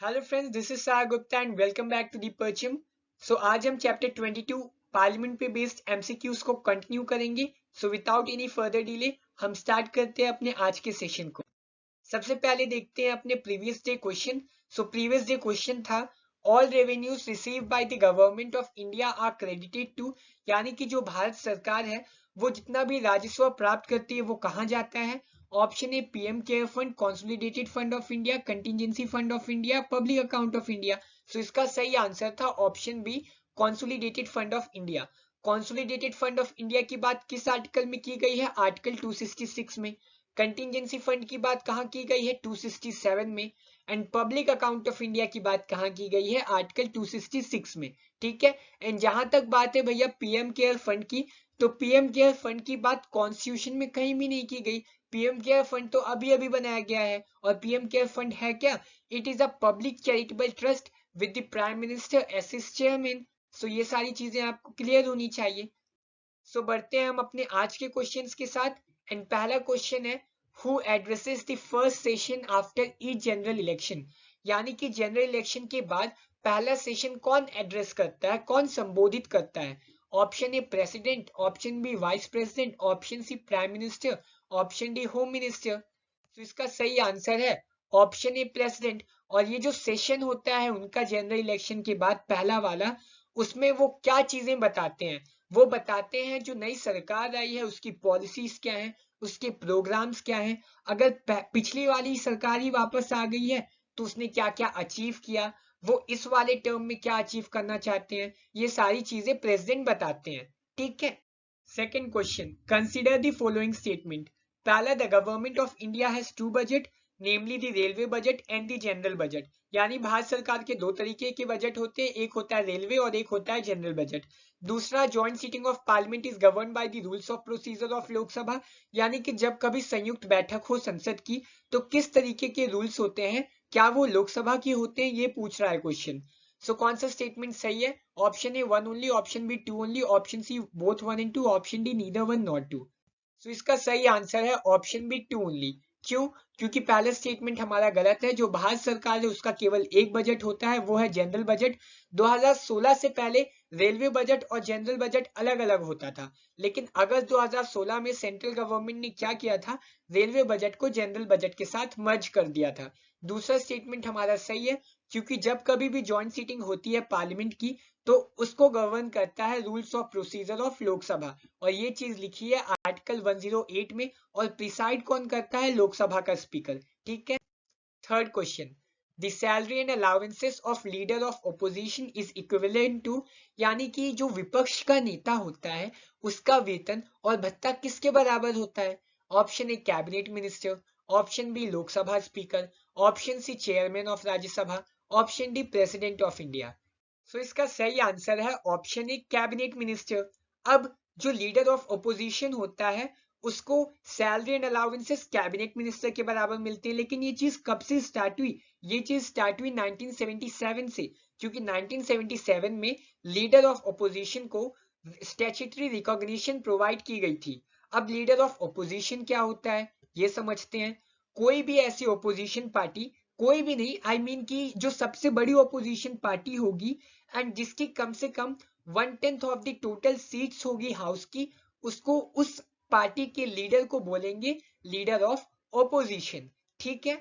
Hello friends, this is सार Gupta and welcome back to the Parcham. आज हम चैप्टर 22 पार्लियामेंट पे बेस्ड एमसीक्यूज को कंटिन्यू करेंगे। विदाउट एनी फर्दर डिले हम स्टार्ट करते हैं अपने आज के सेशन को। सबसे पहले देखते हैं अपने previous day question. Previous day question था all revenues receive by the government of India are credited to, यानी कि जो भारत सरकार है वो जितना भी राजस्व प्राप्त करती है वो कहाँ जाता है। Option A PM care fund, consolidated fund of India, contingency fund of India, public account of India. इसका सही आंसर था option B, consolidated fund of India. Consolidated fund of India की बात किस आर्टिकल में की गई है? आर्टिकल 266 में। कंटिजेंसी फंड की बात कहाँ की गई है? 267 में। And public account of India की बात कहाँ की गई है? आर्टिकल 266 में। ठीक है। एंड जहां तक बात है भैया पीएम केयर फंड की, तो पीएम केयर फंड की बात कॉन्स्टिट्यूशन में कहीं भी नहीं की गई। पीएम केयर फंड तो अभी अभी बनाया गया है। और पीएम केयर फंड है क्या? It is a public charitable trust with the prime minister as his chairman. ये सारी चीजें आपको क्लियर होनी चाहिए। बढ़ते हैं हम अपने आज के क्वेश्चंस के साथ। एंड पहला क्वेश्चन है who addresses the first session after each general election, यानी कि जनरल इलेक्शन के बाद पहला सेशन कौन एड्रेस करता है, कौन संबोधित करता है? Option A president, option B vice president, option C prime minister, option D home minister. तो इसका सही आंसर है ऑप्शन ए प्रेसिडेंट। और ये जो सेशन होता है उनका जनरल इलेक्शन के बाद पहला वाला, उसमें वो क्या चीजें बताते हैं? वो बताते हैं जो नई सरकार आई है उसकी पॉलिसीज क्या है, उसके प्रोग्राम्स क्या हैं। अगर पिछली वाली सरकार ही वापस आ गई है तो उसने क्या क्या अचीव किया, वो इस वाले टर्म में क्या अचीव करना चाहते हैं, ये सारी चीजें प्रेसिडेंट बताते हैं। ठीक है। Second question, consider the following statement. पहला, the government of India has two budget, namely the railway budget and the general budget. यानी भारत सरकार के दो तरीके के बजट होते हैं, एक होता है रेलवे और एक होता है जनरल बजट। दूसरा, joint sitting of parliament is govern by the rules of procedure of Lok Sabha, यानी कि जब कभी संयुक्त बैठक हो संसद की तो किस तरीके के रूल्स होते हैं, क्या वो लोकसभा की होते हैं, ये पूछ रहा है क्वेश्चन। कौन सा स्टेटमेंट सही है? Option A one only, option B two only, option C both one and two, option D neither one not two. इसका सही आंसर है ऑप्शन बी टू ओनली। क्यों? क्योंकि पहला स्टेटमेंट हमारा गलत है। जो भारत सरकार है उसका केवल एक बजट होता है, वो है जनरल बजट। 2016 से पहले रेलवे बजट और जनरल बजट अलग अलग होता था, लेकिन अगस्त 2016 में सेंट्रल गवर्नमेंट ने क्या किया था, रेलवे बजट को जनरल बजट के साथ मर्ज कर दिया था। दूसरा स्टेटमेंट हमारा सही है, क्योंकि जब कभी भी जॉइंट सीटिंग होती है पार्लियामेंट की तो उसको गवर्न करता है rules of procedure of Lok Sabha, और ये चीज लिखी है आर्टिकल 108 में। और प्रिसाइड कौन करता है? लोकसभा का स्पीकर। ठीक है। Third question, the salary and allowances of leader of opposition is equivalent to, यानी कि जो विपक्ष का नेता होता है उसका वेतन और भत्ता किसके बराबर होता है? Option A cabinet minister, option B Lok Sabha speaker, option C chairman of Rajya Sabha, option D president of India. इसका सही आंसर है ऑप्शन ए कैबिनेट मिनिस्टर। अब जो लीडर ऑफ ओपोजिशन होता है उसको salary and allowances cabinet minister के बराबर मिलते हैं, लेकिन ये चीज कब से स्टार्ट हुई? ये चीज स्टार्ट हुई 1977 से, क्योंकि 1977 में लीडर ऑफ ओपोजिशन को स्टैट्यूटरी रिकॉग्निशन प्रोवाइड की गई थी। अब लीडर ऑफ ओपोजिशन क्या होता है ये समझते हैं। कोई भी ऐसी ओपोजिशन पार्टी, कोई भी नहीं, आई मीन की जो सबसे बड़ी ओपोजिशन पार्टी होगी एंड जिसकी कम से कम 1/10 ऑफ द टोटल सीट्स होगी हाउस की, उसको उस पार्टी के लीडर को बोलेंगे लीडर ऑफ ओपोजिशन। ठीक है।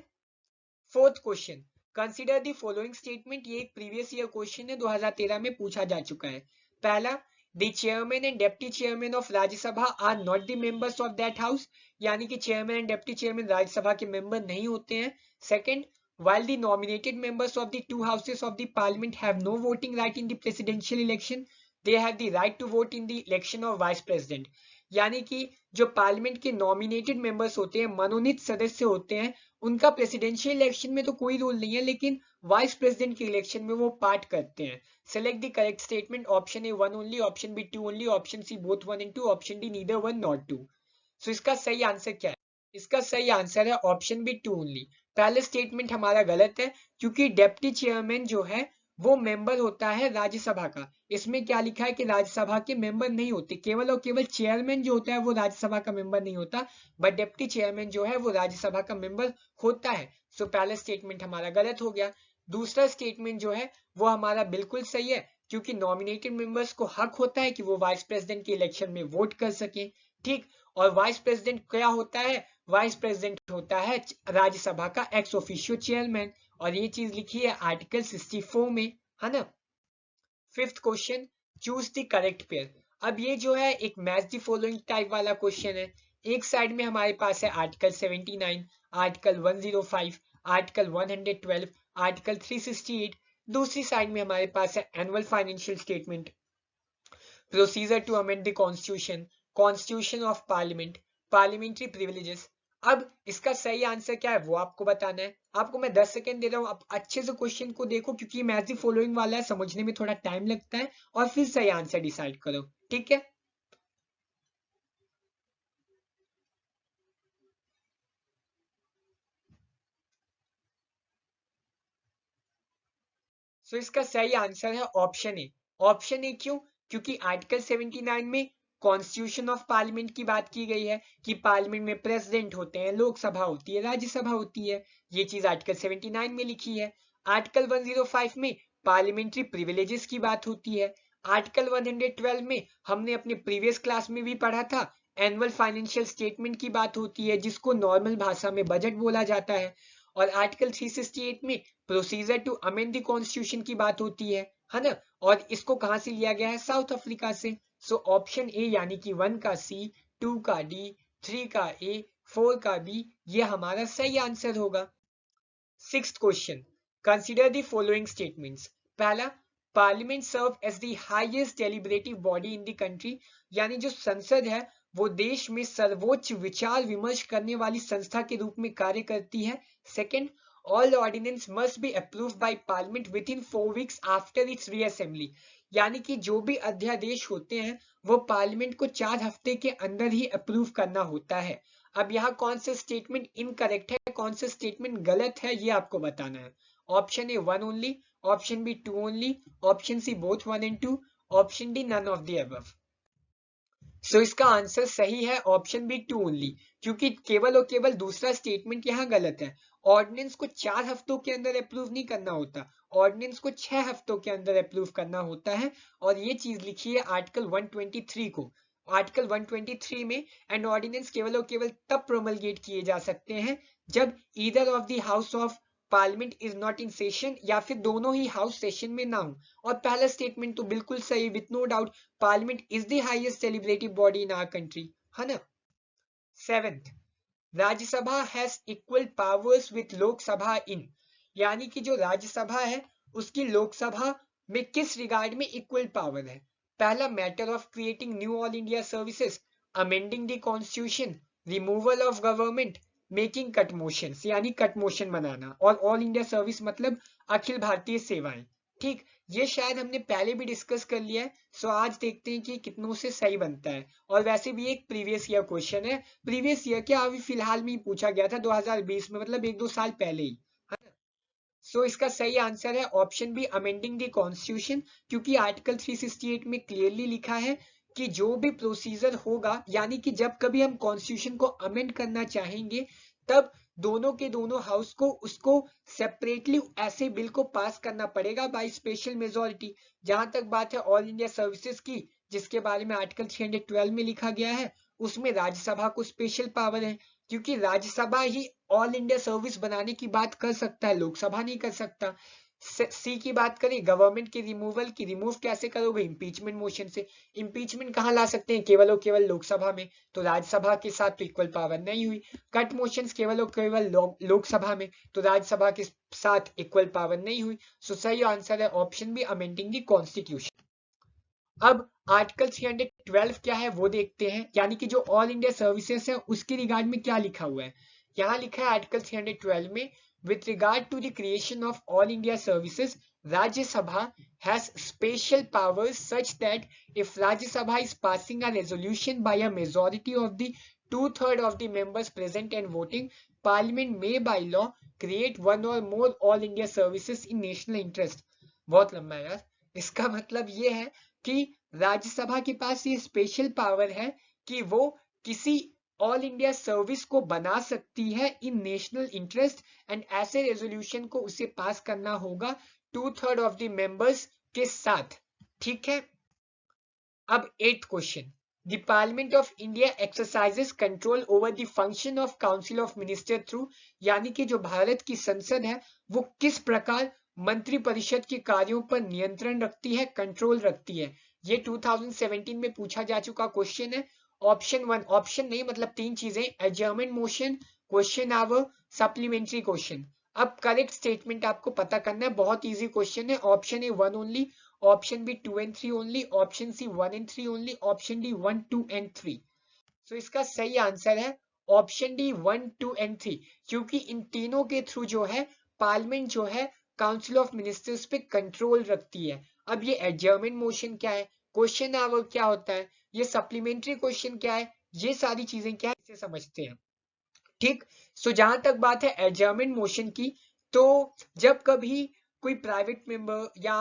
Fourth question, consider the following statement. ये एक प्रीवियस ईयर क्वेश्चन है, 2013 में पूछा जा चुका है। पहला, the chairman and deputy chairman of Rajya Sabha are not the members of that house, यानी कि chairman and deputy chairman Rajya Sabha के मेंबर नहीं होते हैं। Second, while the nominated members of the two houses of the parliament have no voting right in the presidential election, they have the right to vote in the election of vice president, यानी कि जो parliament के nominated members होते हैं, मनोनीत सदस्य होते हैं, उनका प्रेसिडेंशियल इलेक्शन में तो कोई रोल नहीं है, लेकिन वाइस प्रेसिडेंट के इलेक्शन में वो पार्ट करते हैं। Select the correct statement. Option A one only, option B two only, option C both one and two, option D neither one not two. इसका सही आंसर क्या है? इसका सही आंसर है ऑप्शन बी टू ओनली। पहले स्टेटमेंट हमारा गलत है, क्योंकि डेप्टी चेयरमैन जो है वो मेंबर होता है राज्यसभा का। इसमें क्या लिखा है कि राज्यसभा के मेंबर नहीं होते, केवल और केवल चेयरमैन जो होता है वो राज्यसभा का मेंबर नहीं होता, बट डेप्टी चेयरमैन जो है वो राज्यसभा का मेंबर होता है। पहला स्टेटमेंट हमारा गलत हो गया। दूसरा स्टेटमेंट जो है वो हमारा बिल्कुल सही है, क्योंकि नॉमिनेटेड मेंबर्स को हक होता है कि वो वाइस प्रेसिडेंट के इलेक्शन में वोट कर सके। ठीक, और वाइस प्रेसिडेंट क्या होता है? वाइस प्रेसिडेंट होता है राज्यसभा का एक्स ऑफिशियो चेयरमैन, और ये चीज लिखी है आर्टिकल 64 में, है ना। Fifth question, choose the correct pair. अब ये जो है एक मैच द फॉलोइंग टाइप वाला क्वेश्चन है। एक साइड में हमारे पास है आर्टिकल 79, आर्टिकल 105, आर्टिकल 112, आर्टिकल 368। दूसरी साइड में हमारे पास है annual financial statement, procedure to amend the constitution, constitution of parliament, parliamentary privileges. अब इसका सही आंसर क्या है वो आपको बताना है। आपको मैं 10 सेकंड दे रहा हूं, आप अच्छे से क्वेश्चन को देखो, क्योंकि मैच द फॉलोइंग वाला है, समझने में थोड़ा टाइम लगता है, और फिर सही आंसर डिसाइड करो। ठीक है, सो इसका सही आंसर है ऑप्शन ए। ऑप्शन ए क्यों? क्योंकि आर्टिकल 79 में कॉन्स्टिट्यूशन ऑफ पार्लियामेंट की बात की गई है कि पार्लियामेंट में प्रेसिडेंट होते हैं, लोकसभा होती है, राज्यसभा होती है। ये चीज आर्टिकल 79 में लिखी है। आर्टिकल 105 में पार्लियामेंट्री प्रिविलेजेस की बात होती है। आर्टिकल 112 में हमने अपने प्रीवियस क्लास में भी पढ़ा था, एनुअल फाइनेंशियल स्टेटमेंट की बात होती है, जिसको नॉर्मल भाषा में बजट बोला जाता है। और आर्टिकल 368 में procedure to amend the constitution की बात होती है ना। और इसको कहां से लिया गया है? साउथ अफ्रीका से। सो ऑप्शन ए यानी कि 1 का सी, 2 का डी, 3 का ए, 4 का बी, ये हमारा सही आंसर होगा। Sixth question, consider the following statements. पहला, parliament serve as the highest deliberative body in the country, यानी जो संसद है वो देश में सर्वोच्च विचार विमर्श करने वाली संस्था के रूप में कार्य करती है। Second, all ordinance must be approved by parliament within 4 weeks after its reassembly, यानी कि जो भी अध्यादेश होते हैं वो पार्लियामेंट को 4 हफ्ते के अंदर ही अप्रूव करना होता है। अब यहाँ कौन सा स्टेटमेंट इनकरेक्ट है, कौन सा स्टेटमेंट गलत है, ये आपको बताना है। Option A 1 only, option B 2 only, option C both 1 and 2, option D none of the above. सो इसका आंसर सही है ऑप्शन बी 2 ओनली, क्योंकि केवल और केवल दूसरा स्टेटमेंट यहाँ गलत है। ऑर्डिनेंस को 4 हफ्तों के अंदर अप्रूव नहीं करना होता, ऑर्डिनेंस को 6 हफ्तों के अंदर अप्रूव करना होता है। और ये चीज लिखी है आर्टिकल 123 को। आर्टिकल 123 में एंड ऑर्डिनेंस केवल और केवल तब प्रोमलगेट किए जा सकते हैं जब either of the house of parliament is not in session, या फिर दोनों ही हाउस सेशन में ना हो। और पहला स्टेटमेंट तो बिल्कुल सही, with no doubt parliament is the highest deliberative body in our country, है ना। Seventh, Rajya Sabha has equal powers with Lok Sabha in, यानी कि जो राज्यसभा है उसकी लोकसभा में किस रिगार्ड में इक्वल पावर है? पहला, matter of creating new all India services, amending the constitution, removal of government, making cut motion, यानी कट मोशन बनाना, और ऑल इंडिया सर्विस मतलब अखिल भारतीय सेवाएं। ठीक, ये शायद हमने पहले भी डिस्कस कर लिया है। सो आज देखते हैं कि कितनों से सही बनता है। और वैसे भी एक प्रीवियस ईयर क्वेश्चन है, प्रीवियस ईयर क्या अभी फिलहाल में ही पूछा गया था 2020 में, मतलब 1-2 साल पहले ही, है ना। सो इसका सही आंसर है option B, amending the constitution, क्योंकि आर्टिकल 368 में क्लियरली लिखा है कि जो भी प्रोसीजर होगा, यानी कि जब कभी हम कॉन्स्टिट्यूशन को अमेंड करना चाहेंगे तब दोनों के दोनों हाउस को उसको सेपरेटली ऐसे बिल को पास करना पड़ेगा बाय स्पेशल मेजोरिटी। जहां तक बात है ऑल इंडिया सर्विसेज की, जिसके बारे में आर्टिकल 312 में लिखा गया है, उसमें राज्यसभा को स्पेशल पावर है, क्योंकि राज्यसभा ही ऑल इंडिया सर्विस बनाने की बात कर सकता है, लोकसभा नहीं कर सकता। सी की बात करें गवर्नमेंट की रिमूवल की, रिमूव कैसे करोगे? इम्पीचमेंट मोशन से। इम्पीचमेंट कहाँ ला सकते हैं? केवल और केवल लोकसभा में, तो राज्यसभा के साथ तो इक्वल पावर नहीं हुई। कट मोशंस केवल और केवल लोकसभा में, तो राज्यसभा के साथ इक्वल पावर नहीं हुई। सो सही आंसर है option B, amending the constitution. अब आर्टिकल 312 क्या है वो देखते हैं, यानी कि जो ऑल इंडिया सर्विसेज है उसके रिगार्ड में क्या लिखा हुआ है। यहाँ लिखा है आर्टिकल 312 में, with regard to the creation of all India services, Rajya Sabha has special powers such that if Rajya Sabha is passing a resolution by a majority of the 2/3 of the members present and voting, Parliament may by law create one or more all India services in national interest। बहुत लंबा है यार। इसका मतलब ये है कि राज्यसभा के पास ये स्पेशल पावर है कि वो किसी ऑल इंडिया सर्विस को बना सकती है इन नेशनल इंटरेस्ट, एंड ऐसे रेजोल्यूशन को उसे पास करना होगा 2/3 ऑफ द मेंबर्स के साथ। ठीक है, अब 8th question, the parliament of India exercises control over the function of council of minister through, यानी कि जो भारत की संसद है वो किस प्रकार मंत्री परिषद के कार्यों पर नियंत्रण रखती है, कंट्रोल रखती है। ये 2017 में पूछा जा चुका क्वेश्चन है। ऑप्शन 1, ऑप्शन नहीं मतलब तीन चीजें, adjournment motion, question hour, supplementary question. अब करेक्ट स्टेटमेंट आपको पता करना है, बहुत इजी क्वेश्चन है। Option A 1 only, option B 2 and 3 only, option C 1 and 3 only, option D 1, 2 and 3। So इसका सही आंसर है ऑप्शन डी 1, 2 and 3, क्योंकि इन तीनों के थ्रू जो है पार्लियामेंट जो है काउंसिल ऑफ मिनिस्टर्स पे कंट्रोल रखती है। अब ये एडजर्नमेंट मोशन क्या है, क्वेश्चन आवर क्या होता है, ये सप्लीमेंट्री क्वेश्चन क्या है, ये सारी चीजें क्या है, इसे समझते हैं। ठीक, सो जहां तक बात है एडजर्नमेंट मोशन की, तो जब कभी कोई प्राइवेट मेंबर या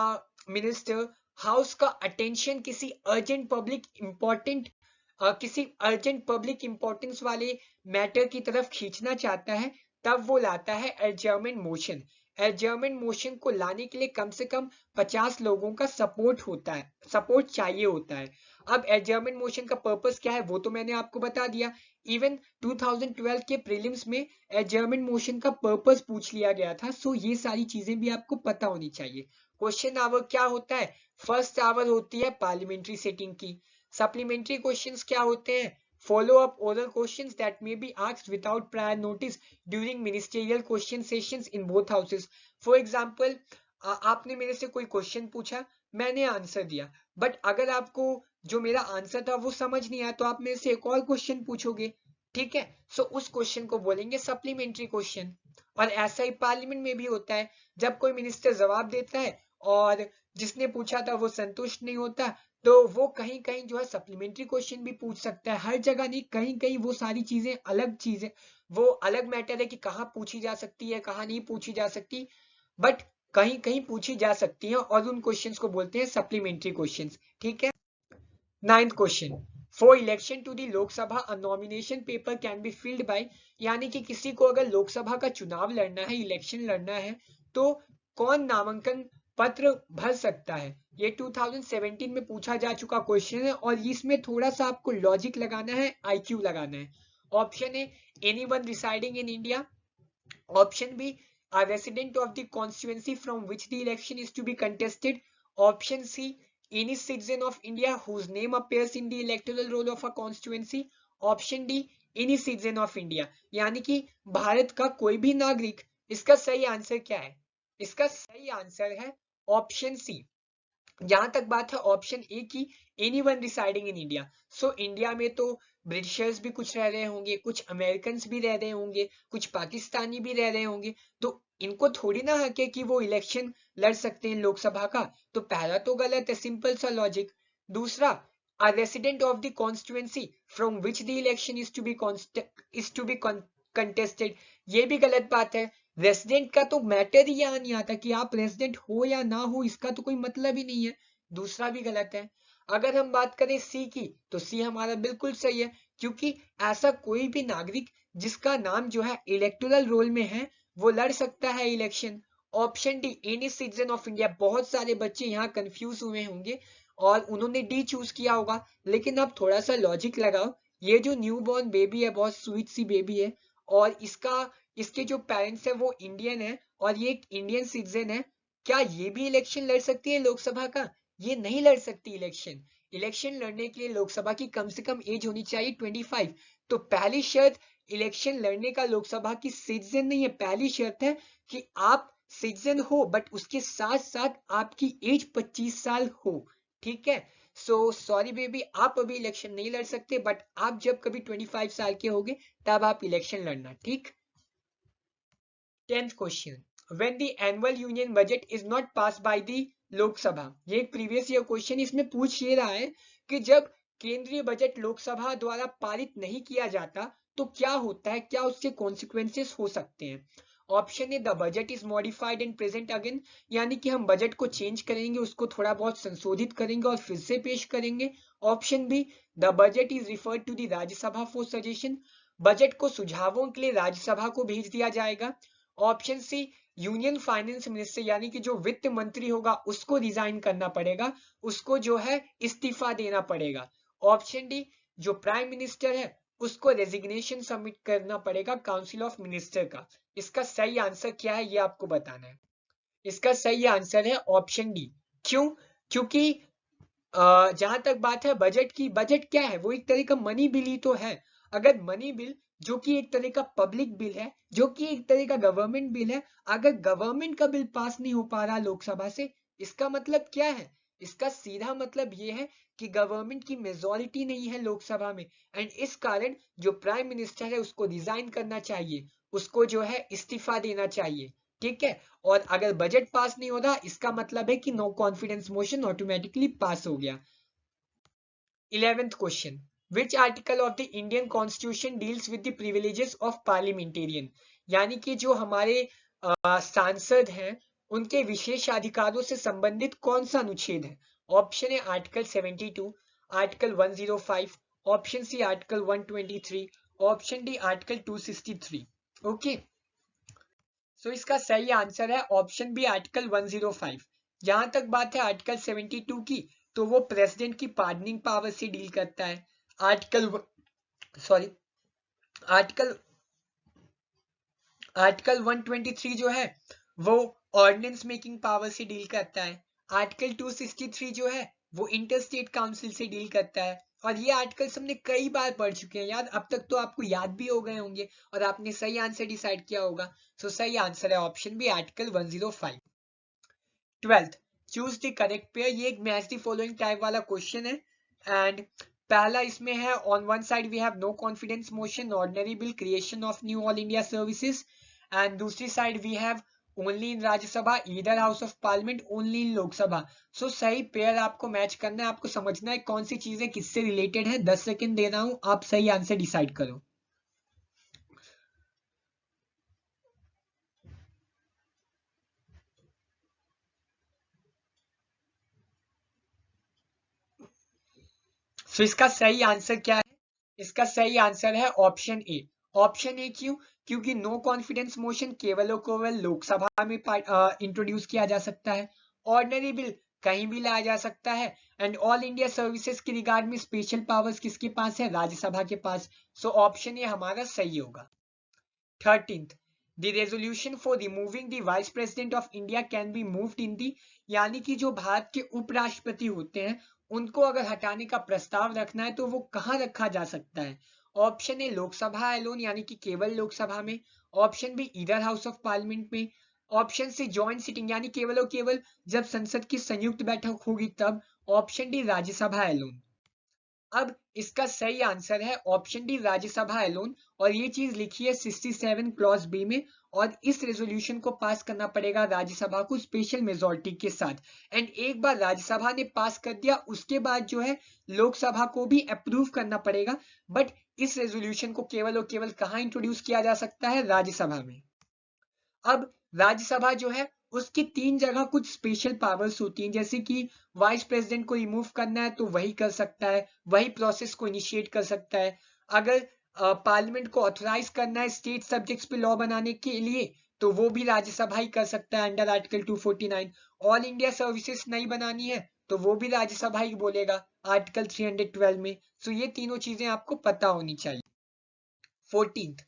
मिनिस्टर हाउस का अटेंशन किसी अर्जेंट पब्लिक इंपॉर्टेंट किसी अर्जेंट पब्लिक इंपॉर्टेंस वाले मैटर की तरफ खींचना चाहता है, तब वो लाता है एडजर्नमेंट मोशन। एडजर्नमेंट मोशन को लाने के लिए कम से कम 50 लोगों का सपोर्ट होता है, सपोर्ट चाहिए होता है। अब एडजर्नमेंट मोशन का पर्पस क्या है वो तो मैंने आपको बता दिया। इवन 2012 के प्रीलिम्स में एडजर्नमेंट मोशन का पर्पस पूछ लिया गया था, सो ये सारी चीजें भी आपको पता होनी चाहिए। क्वेश्चन आवर क्या होता है, फर्स्ट आवर होती है पार्लियामेंट्री सेटिंग की। सप्लीमेंट्री क्वेश्चंस क्या होते हैं, follow up oral questions that may be asked without prior notice during ministerial question sessions in both houses. For example, आपने मेरे से कोई क्वेश्चन पूछा, मैंने आंसर दिया, बट अगर आपको जो मेरा आंसर था वो समझ नहीं आया तो आप मेरे से एक और क्वेश्चन पूछोगे। ठीक है, सो उस क्वेश्चन को बोलेंगे सप्लीमेंट्री क्वेश्चन। और ऐसा ही पार्लियामेंट में भी होता है, जब कोई मिनिस्टर जवाब देता है और जिसने पूछा था वो संतुष्ट नहीं होता, तो वो कहीं कहीं जो है सप्लीमेंट्री क्वेश्चन भी पूछ सकता है। हर जगह नहीं, कहीं कहीं वो सारी चीजें वो अलग मैटर है कि कहाँ पूछी जा सकती है कहाँ नहीं पूछी जा सकती, बट कहीं कहीं पूछी जा सकती है और उन क्वेश्चंस को बोलते हैं सप्लीमेंट्री क्वेश्चंस। ठीक है, 9th question, for election to the Lok Sabha a nomination paper can be filled by, यानी कि किसी को अगर लोकसभा का चुनाव लड़ना है, इलेक्शन लड़ना है, तो कौन नामांकन पत्र भर सकता है। ये 2017 में पूछा जा चुका क्वेश्चन है और इसमें थोड़ा सा आपको लॉजिक लगाना है, आईक्यू लगाना है। Option A, anyone residing in India, option B, a resident of the constituency from which the election is to be contested, option C, any citizen of India whose name appears in the electoral roll of a constituency, option D, any citizen of India, यानी कि भारत का कोई भी नागरिक। इसका सही answer क्या है, इसका सही आंसर है ऑप्शन सी। जहां तक बात है ऑप्शन ए की, anyone residing in India, so India में तो ब्रिटिशर्स भी कुछ रह रहे होंगे, कुछ अमेरिकन भी रह रहे होंगे, कुछ पाकिस्तानी भी रह रहे होंगे, तो इनको थोड़ी ना हक है कि वो इलेक्शन लड़ सकते हैं लोकसभा का। तो पहला तो गलत है, सिंपल सा लॉजिक। दूसरा, a resident of the constituency from which the election is to be contested, ये भी गलत बात है। रेसिडेंट का तो मैटर ही यहाँ नहीं आता कि आप रेसिडेंट हो या ना हो, इसका तो कोई मतलब ही नहीं है। दूसरा भी गलत है। अगर हम बात करें सी की, तो सी हमारा बिल्कुल सही है, क्योंकि ऐसा कोई भी नागरिक जिसका नाम जो है इलेक्टोरल रोल में है वो लड़ सकता है election. Option D, any citizen of India. बहुत सारे बच्चे यहाँ कंफ्यूज हुए होंगे और उन्होंने डी चूज किया होगा, लेकिन आप थोड़ा सा लॉजिक लगाओ। ये जो न्यू बॉर्न बेबी है, बहुत स्वीट सी बेबी है, और इसके जो पेरेंट्स है वो इंडियन है और ये एक इंडियन सिटीजन है, क्या ये भी इलेक्शन लड़ सकती है लोकसभा का? ये नहीं लड़ सकती इलेक्शन। इलेक्शन लड़ने के लिए लोकसभा की कम से कम एज होनी चाहिए 25। तो पहली शर्त इलेक्शन लड़ने का लोकसभा की सिटीजन नहीं है, पहली शर्त है कि आप सिटीजन हो, बट उसके साथ साथ आपकी एज 25 साल हो। ठीक है, सो सॉरी बेबी, आप अभी इलेक्शन नहीं लड़ सकते, बट आप जब कभी 25 साल के होगे तब आप इलेक्शन लड़ना। ठीक, 10th question, when the annual union budget is not pass by the Lok Sabha, ये एक प्रीवियस ईयर क्वेश्चन, इसमें पूछ ये रहा है कि जब केंद्रीय बजट लोकसभा द्वारा पारित नहीं किया जाता तो क्या होता है, क्या उसके कॉन्सिक्वेंसेस हो सकते हैं। Option A the budget is modified and present again, यानी कि हम बजट को चेंज करेंगे, उसको थोड़ा बहुत संशोधित करेंगे और फिर से पेश करेंगे। Option B the budget is referred to the Rajya Sabha for suggestion, budget को सुझावों के लिए राज्यसभा को भेज दिया जाएगा। Option C union finance minister यानी कि जो वित्त मंत्री होगा उसको रिजाइन करना पड़ेगा, उसको जो है इस्तीफा देना पड़ेगा। ऑप्शन डी जो प्राइम मिनिस्टर है उसको रेजिग्नेशन सबमिट करना पड़ेगा काउंसिल ऑफ मिनिस्टर का। इसका सही आंसर क्या है ये आपको बताना है। इसका सही आंसर है ऑप्शन डी। क्यों? क्योंकि जहां तक बात है बजट की, बजट क्या है, वो एक तरह का मनी बिल ही तो है। अगर मनी बिल जो कि एक तरह का पब्लिक बिल है, जो कि एक तरह का गवर्नमेंट बिल है, अगर गवर्नमेंट का बिल पास नहीं हो पा रहा लोकसभा से, इसका मतलब क्या है? इसका सीधा मतलब ये है कि गवर्नमेंट की मेजोरिटी नहीं है लोकसभा में, एंड इस कारण जो प्राइम मिनिस्टर है उसको रिजाइन करना चाहिए, उसको जो है इस्तीफा देना चाहिए। ठीक है, और अगर बजट पास नहीं हो रहा इसका मतलब है कि नो कॉन्फिडेंस मोशन ऑटोमेटिकली पास हो गया। 11th question, which article of the Indian constitution deals with the privileges of parliamentarian, यानी कि जो हमारे सांसद हैं उनके विशेष अधिकारों से संबंधित कौन सा अनुच्छेद है? ऑप्शन है article 72, article 105, option C article 123, option D article 263। Okay, so इसका सही आंसर है ऑप्शन बी आर्टिकल 105। जहां तक बात है आर्टिकल 72 की, तो वो प्रेसिडेंट की पार्डनिंग पावर से डील करता है। आर्टिकल सॉरी आर्टिकल आर्टिकल 123 जो है वो ऑर्डिनेंस मेकिंग पावर से डील करता है। आर्टिकल 263 जो है वो इंटर स्टेट काउंसिल से डील करता है। और ये आर्टिकल्स हमने कई बार पढ़ चुके हैं याद, अब तक तो आपको याद भी हो गए होंगे और आपने सही आंसर डिसाइड किया होगा। सो सही आंसर है option B article 105। 12th, choose the correct pair, ये एक मैच द फॉलोइंग टाइप वाला क्वेश्चन है। एंड पहला इसमें है on one side we have no confidence motion ordinary bill creation of new all India services, and दूसरी side we have only in Rajya Sabha either house of parliament only in Lok Sabha. So सही pair आपको match करना है, आपको समझना है कौन सी चीजें किससे रिलेटेड है। 10 सेकंड दे रहा हूं, आप सही आंसर डिसाइड करो। सो इसका सही आंसर क्या है? इसका सही आंसर है ऑप्शन ए। ऑप्शन ए क्यों? क्योंकि नो कॉन्फिडेंस मोशन केवल और केवल लोकसभा में इंट्रोड्यूस किया जा सकता है, ऑर्डिनरी बिल कहीं भी लाया जा सकता है, एंड ऑल इंडिया सर्विसेज के रिगार्ड में स्पेशल पावर्स किसके पास है? राज्यसभा के पास। सो ऑप्शन ए हमारा सही होगा। 13th, the resolution for removing the vice president of India can be moved in the, यानी कि जो भारत के उपराष्ट्रपति होते हैं उनको अगर हटाने का प्रस्ताव रखना है तो वो कहाँ रखा जा सकता है? ऑप्शन ए लोकसभा एलोन यानी कि केवल लोकसभा में, option be either house of parliament में, ऑप्शन सी जॉइंट सिटिंग यानी केवल और केवल जब संसद की संयुक्त बैठक होगी तब, ऑप्शन डी राज्यसभा एलोन। अब इसका सही आंसर है ऑप्शन डी राज्यसभा एलोन, और ये चीज लिखी है 67 क्लॉज बी में, और इस रेजोल्यूशन को पास करना पड़ेगा राज्यसभा को स्पेशल मेजोरिटी के साथ। एंड एक बार राज्यसभा ने पास कर दिया उसके बाद जो है लोकसभा को भी अप्रूव करना पड़ेगा, बट इस रेजोल्यूशन को केवल और केवल कहाँ इंट्रोड्यूस किया जा सकता है? राज्यसभा में। अब राज्यसभा जो है उसकी 3 जगह कुछ स्पेशल पावर्स होती हैं, जैसे कि वाइस प्रेसिडेंट को रिमूव करना है तो वही कर सकता है, वही प्रोसेस को इनिशिएट कर सकता है। अगर पार्लियामेंट को ऑथराइज करना है स्टेट सब्जेक्ट्स पे लॉ बनाने के लिए तो वो भी राज्यसभा ही कर सकता है under article 249। All India services नहीं बनानी है तो वो भी राज्यसभा ही बोलेगा आर्टिकल 312 में। सो ये तीनों चीजें आपको पता होनी चाहिए। 14th,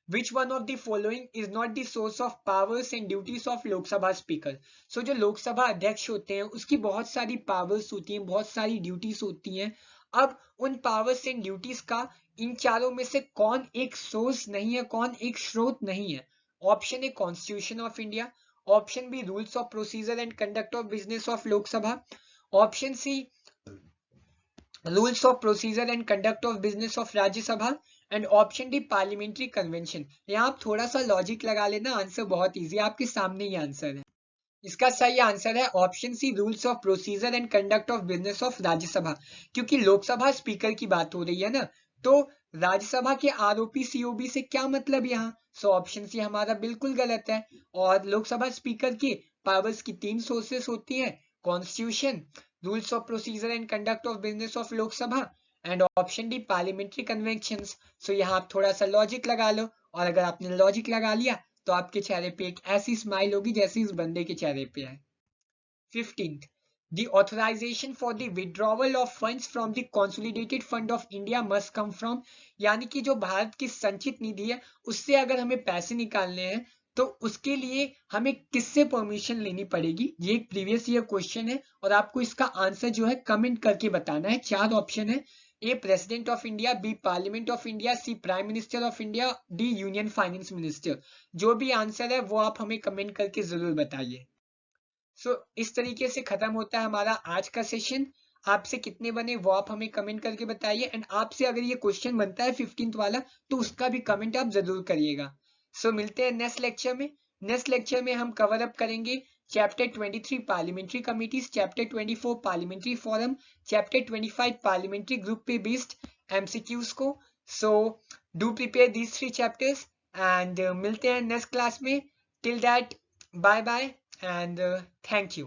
which one of the following is not the source of powers and duties of Lok Sabha speaker? So जो लोकसभा अध्यक्ष होते हैं उसकी बहुत सारी पावर्स होती हैं, बहुत सारी ड्यूटीज होती हैं। अब उन पावर्स एंड ड्यूटीज का इन चारों में से कौन एक सोर्स नहीं है, कौन एक स्रोत नहीं है? Option A constitution of India, option B rules of procedure and conduct of business of Lok Sabha, option C rules of procedure and conduct of business of Rajya Sabha, and option D parliamentary convention. यहाँ आप थोड़ा सा लॉजिक लगा लेना, answer बहुत easy, आपके सामने ही answer है। इसका सही आंसर है option C rules of procedure and conduct of business of Rajya Sabha, क्योंकि लोकसभा स्पीकर की बात हो रही है ना, तो राज्यसभा के आरओपी सीओबी से क्या मतलब यहाँ? सो ऑप्शन सी हमारा बिल्कुल गलत है। और लोकसभा स्पीकर के पावर्स की 3 सोर्सेस होती हैं, constitution, rules of procedure and conduct of business of Lok Sabha, and option D parliamentary conventions. So यहाँ आप थोड़ा सा लॉजिक लगा लो, और अगर आपने लॉजिक लगा लिया तो आपके चेहरे पे एक ऐसी स्माइल होगी जैसी इस बंदे के चेहरे पे है। 15th, the authorization for the withdrawal of funds from the consolidated fund of India must come from, यानी कि जो भारत की संचित निधि है उससे अगर हमें पैसे निकालने हैं तो उसके लिए हमें किससे परमिशन लेनी पड़ेगी? ये एक प्रीवियस ईयर क्वेश्चन है और आपको इसका आंसर जो है कमेंट करके बताना है। 4 ऑप्शन है, A president of India, B parliament of India, C prime minister of India, D union finance minister. जो भी आंसर है वो आप हमें कमेंट करके जरूर बताइए। इस तरीके से खत्म होता है हमारा आज का सेशन। आपसे कितने बने वो आप हमें कमेंट करके बताइए, एंड आपसे अगर ये क्वेश्चन बनता है 15th वाला तो उसका भी कमेंट आप जरूर करिएगा। मिलते हैं नेक्स्ट लेक्चर में। नेक्स्ट लेक्चर में हम कवर अप करेंगे chapter 23 parliamentary committees, chapter 24 parliamentary forum, chapter 25 parliamentary group पे बेस्ड एमसीक्यूज को। Do prepare these 3 chapters and मिलते हैं नेक्स्ट क्लास में। Till that, bye bye and thank you.